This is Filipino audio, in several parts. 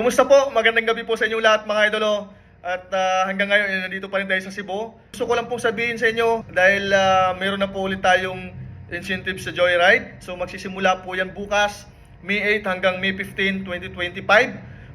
Kumusta po? Magandang gabi po sa inyong lahat mga idolo. At hanggang ngayon, nandito pa rin tayo sa Cebu. Gusto ko lang pong sabihin sa inyo dahil meron na po ulit tayong incentives sa Joyride. So magsisimula po yan bukas, May 8 hanggang May 15, 2025.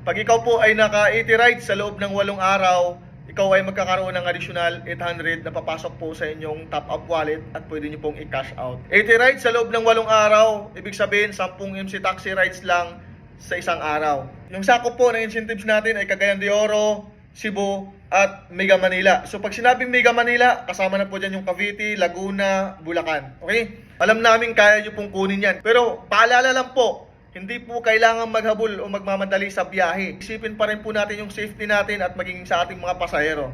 Pag ikaw po ay naka-80 rides sa loob ng 8 araw, ikaw ay magkakaroon ng additional 800 na papasok po sa inyong top-up wallet at pwede nyo pong i-cash out. 80 rides sa loob ng 8 araw, ibig sabihin 10 MC Taxi rides lang sa isang araw. Yung sakop po ng incentives natin ay Cagayan de Oro, Cebu, at Mega Manila. So pag sinabing Mega Manila, kasama na po dyan yung Cavite, Laguna, Bulacan. Okay? Alam namin kaya nyo pong kunin yan. Pero paalala lang po, hindi po kailangan maghabol o magmamadali sa biyahe. Isipin pa rin po natin yung safety natin at maging sa ating mga pasahero.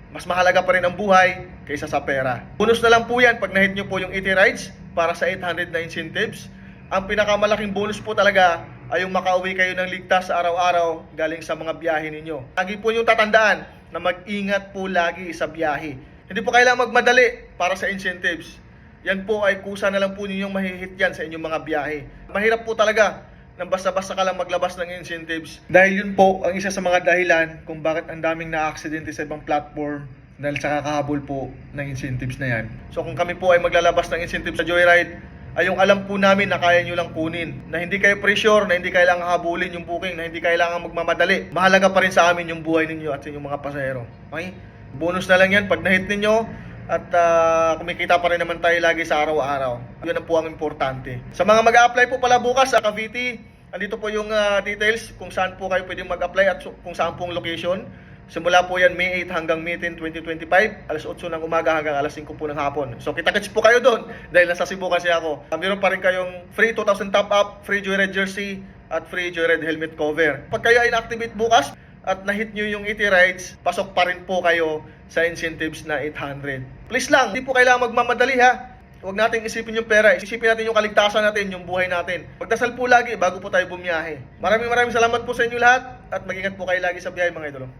Mas mahalaga pa rin ang buhay kaysa sa pera. Bonus na lang po yan pag na-hit nyo po yung 80 rides para sa 800 na incentives. Ang pinakamalaking bonus po talaga ay yung makauwi kayo ng ligtas sa araw-araw galing sa mga biyahe ninyo. Lagi po yung tatandaan na mag-ingat po lagi sa biyahe. Hindi po kailangan magmadali para sa incentives. Yan po ay kusa na lang po ninyong mahihit yan sa inyong mga biyahe. Mahirap po talaga na basta-basta ka lang maglabas ng incentives. Dahil yun po ang isa sa mga dahilan kung bakit ang daming na-aksidente sa ibang platform dahil sa kakahabol po ng incentives na yan. So kung kami po ay maglalabas ng incentives sa Joyride, ay yung alam po namin na kaya nyo lang kunin. Na hindi kayo pressure, na hindi kailangan habulin yung booking, na hindi kailangan magmamadali. Mahalaga pa rin sa amin yung buhay ninyo at sa inyong mga pasahero. Okay? Bonus na lang yan pag na-hit ninyo at kumikita pa rin naman tayo lagi sa araw-araw. Yun ang po ang importante. Sa mga mag-a-apply po pala bukas sa Cavite, andito po yung details kung saan po kayo pwedeng mag-apply at kung saan pong location. Simula po yan May 8 hanggang May 10, 2025, alas 8 ng umaga hanggang alas 5 po ng hapon. So kita-kits po kayo doon dahil nasa Cebu kasi ako. Meron pa rin kayong free 2,000 top up, free Joyride jersey, at free Joyride helmet cover. Pag kayo ay na-activate bukas at na-hit nyo yung 80 rides, pasok pa rin po kayo sa incentives na 800. Please lang, hindi po kailangan magmamadali ha. Huwag natin isipin yung pera, isipin natin yung kaligtasan natin, yung buhay natin. Pagdasal po lagi bago po tayo bumiyahe. Maraming salamat po sa inyo lahat at mag-ingat po kayo lagi sa biyahe mga idolo.